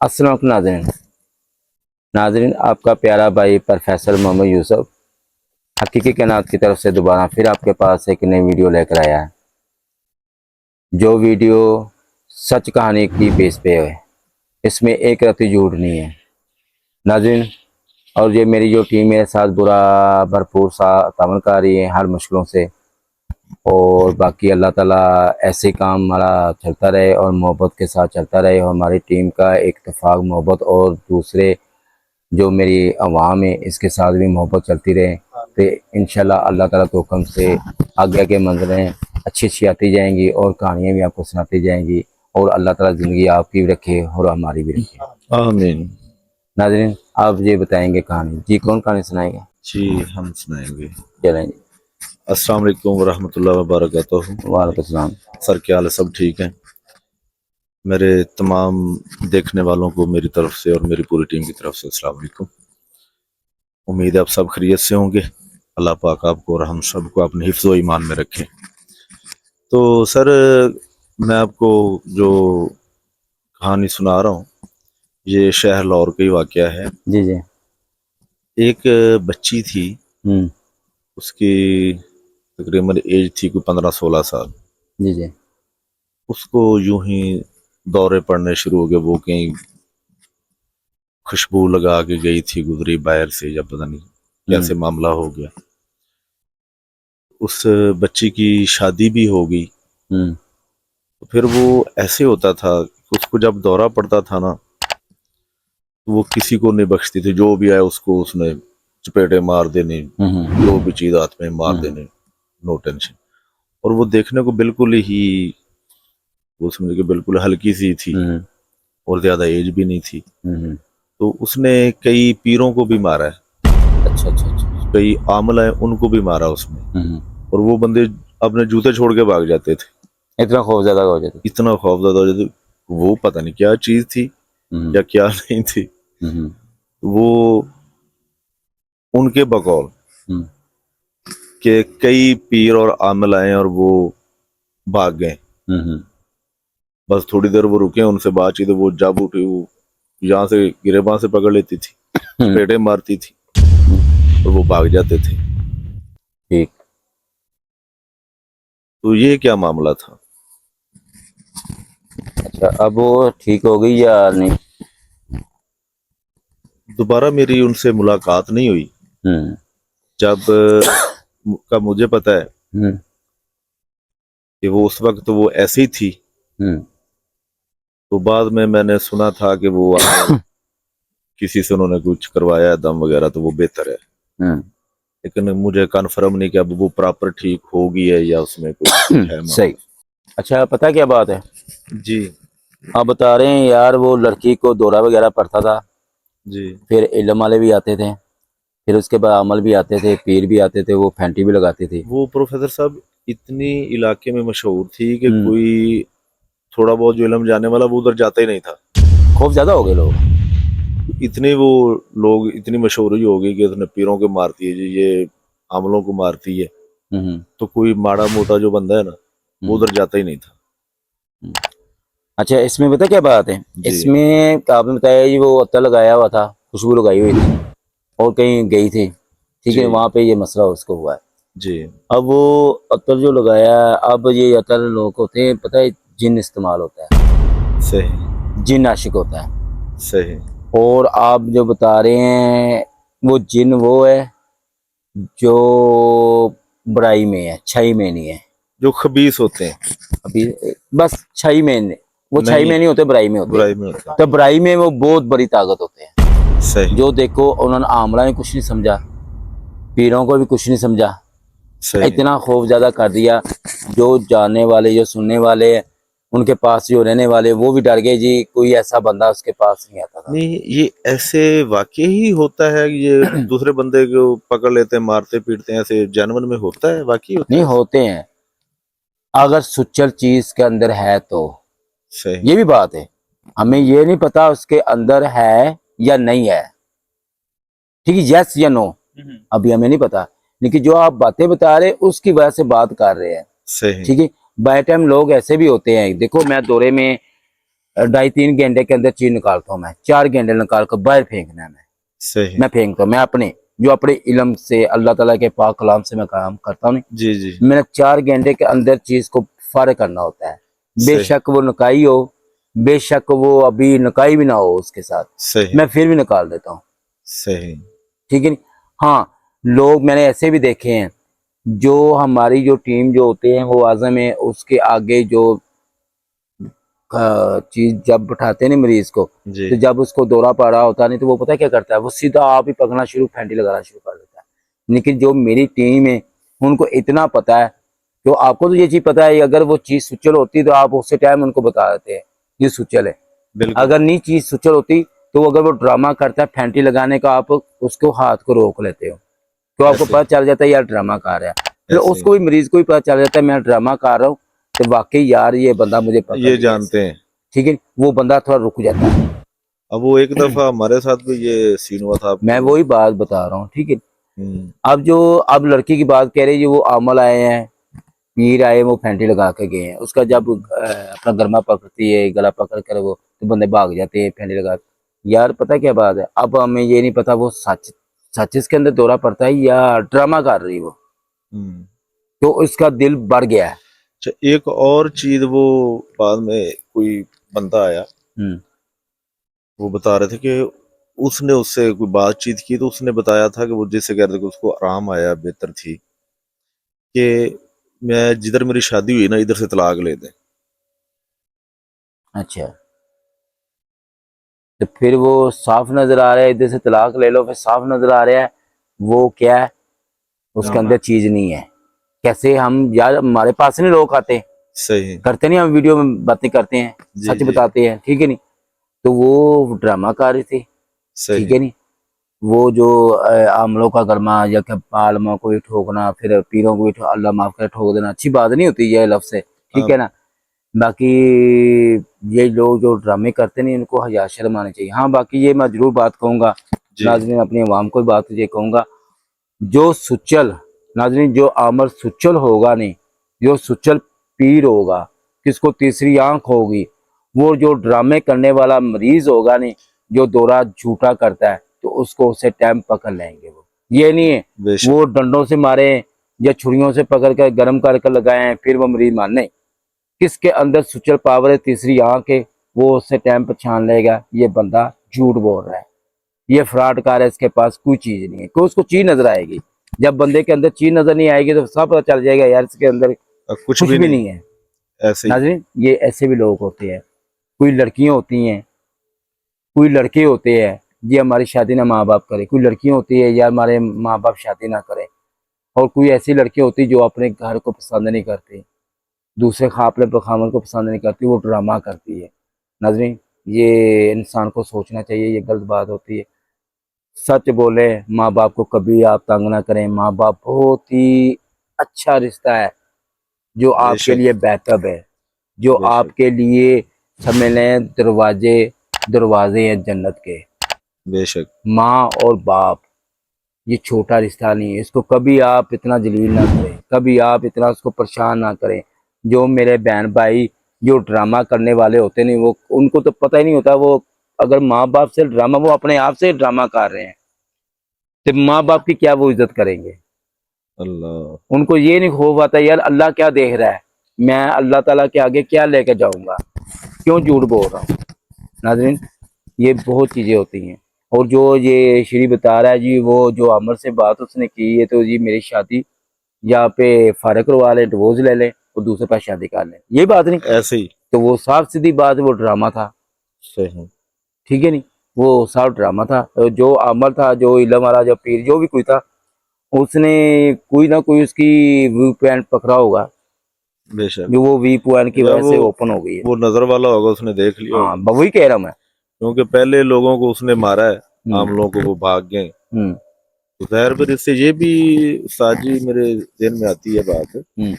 अस्सलाम वालेकुम नाज़रीन। नाज़रीन, आपका प्यारा भाई प्रोफेसर मोहम्मद यूसुफ हकीकी कायनात की तरफ से दोबारा फिर आपके पास एक नई वीडियो लेकर आया है। जो वीडियो सच कहानी की बेस पे है, इसमें एक रत्ती झूठ नहीं है नाज़रीन। और ये मेरी जो टीम मेरे साथ बुरा भरपूर सा तावन कर रही है हर मुश्किलों से। और बाकी अल्लाह ताला ऐसे काम हमारा चलता रहे और मोहब्बत के साथ चलता रहे और हमारी टीम का एक इत्तेफाक मोहब्बत और दूसरे जो मेरी अवाम है इसके साथ भी मोहब्बत चलती रहे। तो इंशाल्लाह अल्लाह ताला के हुक्म से आगे आगे मंज़िलें अच्छी अच्छी आती जाएंगी और कहानियाँ भी आपको सुनाती जाएंगी। और अल्लाह ताला ज़िंदगी आपकी भी रखे और हमारी भी रखे, आमीन। नाज़रीन। आप ये बताएंगे कहानी जी, कौन कहानी सुनाएंगे? जी हम सुनाएंगे। चलें जी। अस्सलाम वालेकुम वरहमतुल्लाहि वबरकातुहू। वालेकुम सलाम। सर क्या हाल है? सब ठीक है? मेरे तमाम देखने वालों को मेरी तरफ से और मेरी पूरी टीम की तरफ से अस्सलाम वालेकुम। उम्मीद है आप सब खैरियत से होंगे। अल्लाह पाक आपको और हम सबको अपने हिफ्ज़ व ईमान में रखे। तो सर मैं आपको जो कहानी सुना रहा हूँ ये शहर लाहौर का ही वाक़या है। जी जी। एक बच्ची थी, उसकी तकरीबन एज थी कोई 15-16 साल। जी जी। उसको यूं ही दौरे पड़ने शुरू हो गए। वो कहीं खुशबू लगा के गई थी, गुजरी बाहर से, या पता नहीं कैसे मामला हो गया। उस बच्ची की शादी भी हो गई। तो फिर वो ऐसे होता था, उसको जब दौरा पड़ता था ना तो वो किसी को नहीं बख्शती थी। जो भी आए उसको उसने चपेटे मार देने, जो भी चीज हाथ में मार देने, नो टेंशन। और वो देखने को बिल्कुल ही, वो समझ के बिल्कुल हल्की सी थी और ज्यादा एज भी नहीं थी। तो उसने कई पीरों को भी मारा है। अच्छा अच्छा अच्छा। कई आमला है उनको भी मारा उसने। और वो बंदे अपने जूते छोड़ के भाग जाते थे। इतना खौफजदा हो जाता? इतना खौफजदा हो जाते। वो पता नहीं क्या चीज थी या क्या नहीं थी। वो उनके बकौल के कई पीर और आमिल आए और वो भाग गए। बस थोड़ी देर वो रुके, उनसे बातचीत, वो जब उठी वो यहाँ से गिरेबान से पकड़ लेती थी, पेटे मारती थी और वो भाग जाते थे। ठीक। तो ये क्या मामला था? अच्छा, अब वो ठीक हो गई या नहीं? दोबारा मेरी उनसे मुलाकात नहीं हुई। जब का मुझे पता है कि वो उस वक्त वो ऐसी थी। तो बाद में मैंने सुना था कि वो किसी से उन्होंने कुछ करवाया दम वगैरह, तो वो बेहतर है। लेकिन मुझे कन्फर्म नहीं कि अब वो प्रॉपर ठीक हो गई है या उसमें कुछ है। सही। अच्छा, पता क्या बात है जी। आप बता रहे हैं यार, वो लड़की को दौरा वगैरह पड़ता था, जी। फिर इल्म वाले भी आते थे, फिर उसके बाद अमल भी आते थे, पीर भी आते थे, वो फैंटी भी लगाते थे। वो प्रोफेसर साहब इतनी इलाके में मशहूर थी कि कोई थोड़ा बहुत जो इल्म जाने वाला वो उधर जाता ही नहीं था। खौफ ज्यादा हो गए लोग। इतने वो लोग, इतनी मशहूरी हो गई कि उसने पीरों को मारती है जी, ये आमलों को मारती है। तो कोई माड़ा मोटा जो बंदा है ना वो उधर जाता ही नहीं था। अच्छा, इसमें पता क्या बात है, इसमें आपने बताया जी वो अत्तर लगाया हुआ था, खुशबू लगाई हुई थी और कहीं गई थी, ठीक है, वहां पे ये मसला उसको हुआ है जी। अब वो अत्तर जो लगाया है, अब ये अत्तर लोग होते हैं, पता है, जिन इस्तेमाल होता है। सही। जिन आशिक होता है। सही। और आप जो बता रहे हैं वो जिन वो है जो बुराई में है, अच्छाई में नहीं है। जो खबीस होते हैं। अभी बस छाई में वो छाई नहीं, में नहीं होते, बुराई में होते बुराई में होते हैं। तो बुराई में वो बहुत बड़ी ताकत होते हैं। सही। जो देखो उन्होंने आमला में कुछ नहीं समझा, पीरों को भी कुछ नहीं समझा, इतना खौफ ज्यादा कर दिया। जो जानने वाले, जो सुनने वाले, उनके पास जो रहने वाले, वो भी डर गए जी, कोई ऐसा बंदा उसके पास नहीं आता था। नहीं, ये ऐसे वाकई ही होता है? ये दूसरे बंदे को पकड़ लेते हैं, मारते पीटते हैं, ऐसे जानवर में होता है? वाकई होता नहीं है? होते हैं, अगर सुचल चीज के अंदर है तो। सही। ये भी बात है, हमें ये नहीं पता उसके अंदर है या नहीं है, ठीक है, यस या नो, अभी हमें नहीं पता। लेकिन जो आप बातें बता रहे उसकी वजह से बात कर रहे हैं, सही। ठीक है। बाय टाइम लोग ऐसे भी होते हैं, देखो मैं दौरे में 2.5-3 घंटे के अंदर चीज निकालता हूँ मैं, 4 घंटे निकाल कर बाहर फेंकना है सही। मैं फेंकता हूँ। मैं अपने जो अपने इल्म से अल्लाह ताला के पाक कलाम से मैं काम करता हूँ नहीं, जी जी मैंने 4 घंटे के अंदर चीज को फारिग करना होता है। सही बेशक वो नकाई हो, बेशक वो अभी नकाई भी ना हो उसके साथ, सही मैं फिर भी निकाल देता हूँ। सही। ठीक है नहीं। हाँ, लोग मैंने ऐसे भी देखे हैं जो हमारी जो टीम जो होते हैं वो आजम है उसके आगे जो चीज जब बैठाते हैं ना मरीज को, जी तो जब उसको दौरा पड़ रहा होता नहीं तो वो पता है क्या करता है, वो सीधा आप ही पकड़ना शुरू, फैंटी लगाना शुरू कर देता है। लेकिन जो मेरी टीम है उनको इतना पता है, तो आपको तो ये चीज पता है अगर वो चीज सुचल होती तो आप उसी टाइम उनको बता देते हैं ये सुचल है। बिल्कुल। अगर नहीं चीज सुचल होती तो अगर वो ड्रामा करता है फैंटी लगाने का, आप उसको हाथ को रोक लेते हो तो आपको ऐसे पता चल जाता है यार ड्रामा कर रहा है। फिर ऐसे उसको भी मरीज को भी पता चल जाता है मैं ड्रामा कर रहा हूँ, तो वाकई यार ये बंदा मुझे पकड़ ये लिया है जानते इसने। हैं। ठीक है, वो बंदा थोड़ा रुक जाता है। अब वो एक दफा हमारे साथ भी ये सीन हुआ था मैं आपको। वही बात बता रहा हूँ। ठीक है, हम्म, अब लड़की की बात कह रही है, वो आमल आए हैं, पीर आए, वो फैंटी लगा के गए हैं। उसका जब अपना गरमा पकड़ती है, गला पकड़ कर वो तो बंदे भाग जाते हैं फैंटी लगा के। यार पता क्या बात है, अब हमें ये नहीं पता वो सच सच इसके अंदर दौरा पड़ता है या ड्रामा कर रही है वो, हम्म। तो उसका दिल बढ़ गया है। अच्छा, एक और चीज वो बाद में कोई बंदा आया, हम्म। वो बता रहे थे कि उसने उससे कोई बातचीत की तो उसने बताया था कि वो जिससे कह रहे थे कि उसको आराम आया, बेहतर थी, कि मैं जिधर मेरी शादी हुई ना इधर से तलाक ले दे। अच्छा, तो फिर वो साफ नजर आ रहा है, इधर से तलाक ले लो, फिर साफ नजर आ रहा है वो क्या है, उसके अंदर चीज नहीं है। कैसे हम यार, हमारे पास नहीं लोग आते, सही। करते नहीं, हम वीडियो में बातें करते हैं, जी सच जी बताते हैं। ठीक है नहीं, तो वो ड्रामा कर रही थी। ठीक सही। है नहीं, वो जो आमलों का गरमा या कि पालमा को भी ठोकना, फिर पीरों को भी अल्लाह माफ करे ठोक देना, अच्छी बात नहीं होती ये लफ्ज से। ठीक है हाँ ना। बाकी ये लोग जो ड्रामे करते नहीं, इनको हया शर्म आनी चाहिए। हाँ, बाकी ये मैं जरूर बात कहूंगा जी नाजरीन, अपनी आवाम को भी बात ये कहूंगा, जो सुचल नाजरीन, जो आमर सुचल होगा नहीं, जो सुचल पीर होगा, किसको तीसरी आंख होगी, वो जो ड्रामे करने वाला मरीज होगा नहीं, जो दौरा झूठा करता है, तो उसको उसे टाइम पकड़ लेंगे। वो ये नहीं है बेशक। वो डंडों से मारे या छुरियों से पकड़ कर गर्म कर लगाए फिर वो मरीज मारने। किसके अंदर सुचल पावर है, तीसरी आंख है, वो उससे टाइम पहचान लेगा ये बंदा झूठ बोल रहा है, ये फ्रॉड कार है, इसके पास कोई चीज नहीं है, कोई उसको चीज नजर आएगी। जब बंदे के अंदर चीज नजर नहीं आएगी तो सब पता चल जाएगा यार इसके अंदर कुछ कुछ भी भी नहीं, नहीं है। ऐसे ही। नाज़रीन, ये ऐसे भी लोग होते हैं, कोई लड़कियां होती हैं, कोई लड़के होते हैं, ये हमारी शादी ना माँ बाप करे, कोई लड़कियां होती है यार हमारे माँ बाप शादी ना करें, और कोई ऐसी लड़की होती है जो अपने घर को पसंद नहीं करती, दूसरे खापले पखामन को पसंद नहीं करती, वो ड्रामा करती है। नाज़रीन, ये इंसान को सोचना चाहिए, ये गलत बात होती है। सच बोले, माँ बाप को कभी आप तंग ना करें। माँ बाप बहुत ही अच्छा रिश्ता है जो आपके बेशक लिए बेहतर है, जो बेशक आपके लिए समझ लें दरवाजे दरवाजे हैं जन्नत के। बेशक। माँ और बाप ये छोटा रिश्ता नहीं है, इसको कभी आप इतना जलील ना करें, कभी आप इतना उसको परेशान ना करें। जो मेरे बहन भाई जो ड्रामा करने वाले होते नहीं, वो उनको तो पता ही नहीं होता, वो अगर माँ बाप से ड्रामा, वो अपने आप से ड्रामा कर रहे हैं, तो माँ बाप की क्या वो इज्जत करेंगे। अल्लाह। उनको ये नहीं खौफ आता यार अल्लाह क्या देख रहा है, मैं अल्लाह ताला के आगे क्या लेके जाऊंगा, क्यों झूठ बोल रहा हूँ। नाज़रीन, ये बहुत चीजें होती हैं। और जो ये श्री बता रहा है जी, वो जो अमर से बात उसने की है, तो जी मेरी शादी यहाँ पे फारग करवा लें, डिवोर्स ले लें और दूसरे पास शादी कर लें, ये बात नहीं। ऐसे ही। तो वो साफ सीधी बात, वो ड्रामा था। सही। ठीक है नहीं, वो साफ ड्रामा था। तो जो अमर था, जो इलम वाला, जो पीर, जो भी कोई था, उसने कोई ना कोई उसकी व्यू पॉइंट पकड़ा होगा, बेशक। जो वो व्यू पॉइंट की या वजह से ओपन हो गई है। वो नजर वाला होगा, उसने देख लिया हाँ, होगा, वही कह रहा हूँ मैं। क्योंकि पहले लोगों को उसने मारा है, आम हम्म। लोगों को वो भाग गए। हम्म। तो जाहिर फिर इससे ये भी साजी मेरे ज़हन में आती है बात, हम्म।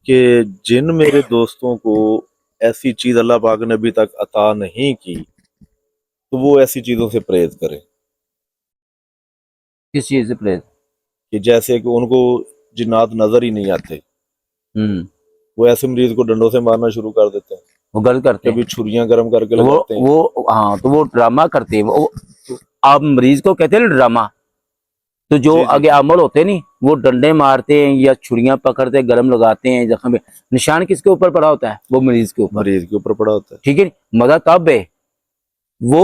कि जिन मेरे दोस्तों को ऐसी चीज अल्लाह पाक ने अभी तक अता नहीं की, तो वो ऐसी चीजों से परहेज करें। किस चीज से प्रेस? कि जैसे कि उनको जिन्नात नजर ही नहीं आते, हम्म। वो ऐसे मरीज को डंडों से मारना शुरू कर देते हैं। वो गलत करते हैं। कभी छुरियां गर्म करके लगाते हैं। वो हाँ, तो वो ड्रामा करते हैं वो। आप मरीज को कहते हैं ना ड्रामा, तो जो जी जी आगे अमल होते हैं नहीं, वो डंडे मारते हैं या छुरियां पकड़ते हैं, गरम लगाते हैं जख्म पे। निशान किसके ऊपर पड़ा होता है? वो मरीज के ऊपर। मरीज के ऊपर पड़ा होता है। ठीक है, मजा तब है वो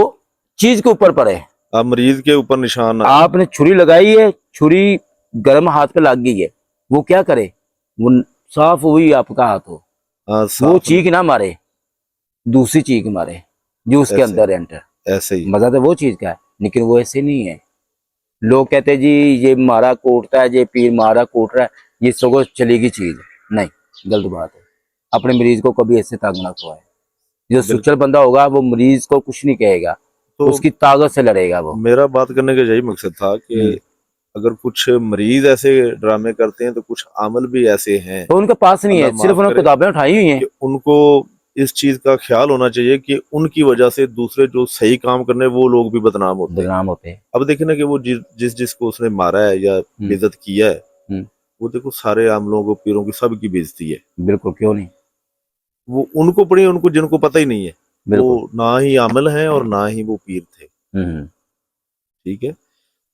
चीज के ऊपर पड़े। अब मरीज के ऊपर निशान आए। आपने छुरी लगाई है, छुरी गर्म हाथ पे लग गई है, वो क्या करे? वो साफ हुई आपका हाथ हो, हाँ वो साफ चीख ना मारे, दूसरी चीख मारे जो उसके ऐसे अंदर एंटर। ऐसे ही। मजा तो वो चीज का है, लेकिन वो ऐसे नहीं है। लोग कहते हैं जी ये मारा कूटता है, ये पीर मारा कूट रहा है, ये सगों चलेगी चीज। नहीं, गलत बात है। अपने मरीज को कभी ऐसे तंग ना खुआए। जो सुचल बिल्कुल। बंदा होगा वो मरीज को कुछ नहीं कहेगा, तो उसकी ताकत से लड़ेगा वो। मेरा बात करने का यही मकसद था कि अगर कुछ मरीज ऐसे ड्रामे करते हैं तो कुछ आमल भी ऐसे हैं, तो उनके पास नहीं अल्लाह है, सिर्फ माफ उन्होंने करे, किताबें उठाई हुई हैं। कि उनको इस चीज का ख्याल होना चाहिए कि उनकी वजह से दूसरे जो सही काम करने वो लोग भी बदनाम होते हैं। बदनाम होते हैं। अब देखे ना कि वो जिसको उसने मारा है या बेइज्जत किया है, हम्म, वो देखो सारे आमलों को, पीरों की, सबकी बेइज्जती है। बिल्कुल, क्यों नहीं। वो उनको पड़ी, उनको जिनको पता ही नहीं है, वो बिल्कुल। ना ही आमल हैं और ना ही वो पीर थे। हम्म। ठीक है।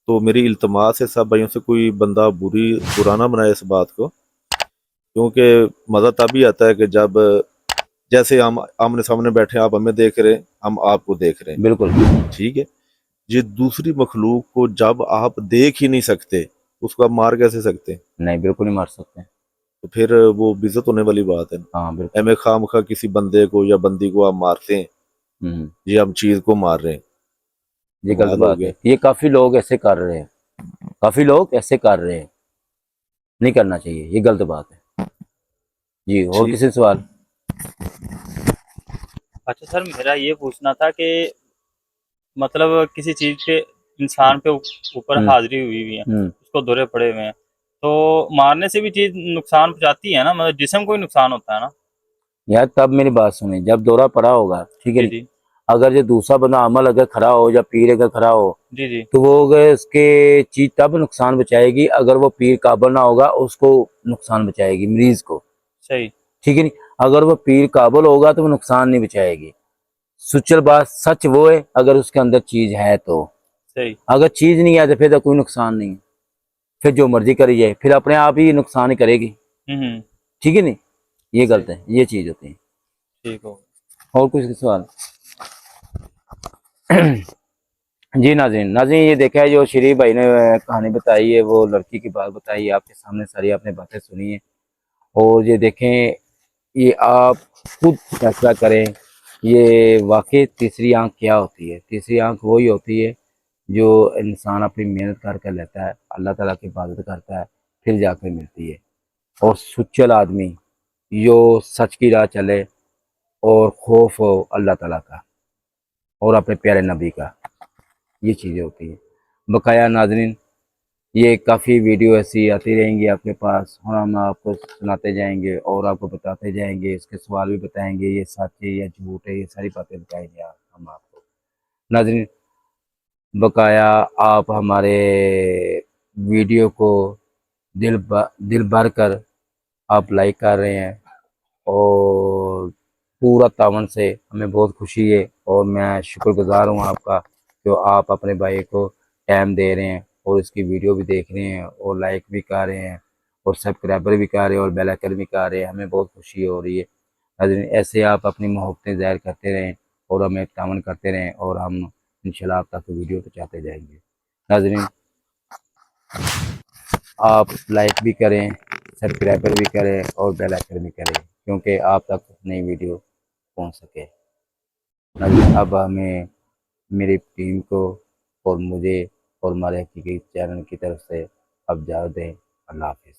तो मेरी इल्तमास है सब भाइयों से, कोई बंदा बुरा ना बनाए इस बात को, क्योंकि मजा तभी आता है कि जब जैसे हम आमने सामने बैठे, आप हमें देख रहे हैं, हम आपको देख रहे हैं। बिल्कुल। ठीक है। ये दूसरी मखलूक को जब आप देख ही नहीं सकते, उसको आप मार कैसे सकते हैं? नहीं, बिल्कुल नहीं मार सकते। तो फिर वो बेइज्जत होने वाली बात है। हाँ, बिल्कुल। एम खामखा किसी बंदे को या बंदी को आप मारते हैं, हम्म। ये हम चीज को मार रहे हैं, ये गलत कमाल हो बात गया। है, ये काफी लोग ऐसे कर रहे हैं, काफी लोग ऐसे कर रहे हैं। नहीं करना चाहिए, ये गलत बात है जी। और ठीक। किसी सवाल? अच्छा सर, मेरा ये पूछना था कि मतलब किसी चीज के इंसान पे ऊपर हम्म। हाजिरी हुई हुई है, हम्म। उसको दौरे पड़े हुए हैं, तो मारने से भी चीज नुकसान पहुंचाती है ना, मतलब जिस्म को ही नुकसान होता है ना। यार तब मेरी बात सुने, जब दौरा पड़ा होगा, ठीक है जी नहीं, जी। अगर जो दूसरा बंदा अमल अगर खड़ा हो या पीर अगर खड़ा हो, जी जी। तो वो अगर उसके चीज तब नुकसान बचाएगी अगर वो पीर काबल ना होगा, उसको नुकसान बचाएगी मरीज को। सही। ठीक है नहीं, अगर वो पीर काबल होगा तो वो नुकसान नहीं बचाएगी। सुचल बात सच वो है अगर उसके अंदर चीज है तो। सही। अगर चीज नहीं है तो फिर तो कोई नुकसान नहीं है, फिर जो मर्जी करी जाए, फिर अपने आप ही नुकसान ही करेगी। हम्म। ठीक है नहीं, ये सही। गलत है, ये चीज होती है। ठीक हो। और कुछ सवाल? जी नाज़रीन, ये देखा है जो शरीफ भाई ने कहानी बताई है, वो लड़की की बात बताई है आपके सामने, सारी आपने बातें सुनी है। और ये देखें, ये आप खुद फैसला करें, ये वाकई तीसरी आंख क्या होती है। तीसरी आंख वही होती है जो इंसान अपनी मेहनत करके लेता है, अल्लाह ताला की इबादत करता है, फिर जाकर मिलती है। और सुच्चल आदमी जो सच की राह चले और खौफ हो अल्लाह ताला का और अपने प्यारे नबी का, ये चीज़ें होती हैं। बकाया नाज़रीन, ये काफ़ी वीडियो ऐसी आती रहेंगी आपके पास और हम आपको सुनाते जाएंगे और आपको बताते जाएंगे, इसके सवाल भी बताएंगे, ये सच है या झूठ है, ये सारी बातें बताएंगे हम आपको। नाज़रीन, बकाया आप हमारे वीडियो को दिल भर कर आप लाइक कर रहे हैं और पूरा तावन से हमें बहुत खुशी है। और मैं शुक्रगुजार हूँ आपका, जो आप अपने भाई को टाइम दे रहे हैं और इसकी वीडियो भी देख रहे हैं और लाइक भी कर रहे हैं और सब्सक्राइबर भी कर रहे हैं और बेल आइकन भी कर रहे हैं। हमें बहुत खुशी हो रही है। नाज़रीन, ऐसे आप अपनी मोहब्बतें ज़ाहिर करते रहें और हमें तावन करते रहें और हम इंशाल्लाह आप तक वीडियो पहुँचाते जाएंगे। नाज़रीन, आप लाइक भी करें, सब्सक्राइबर भी करें और बेल आइकन भी करें, क्योंकि आप तक नई वीडियो पहुंच सके। अब हमें, मेरी टीम को और मुझे और हमारे हकीकी चैनल की तरफ से अब इजाज़त दें। अल्लाह हाफिज़।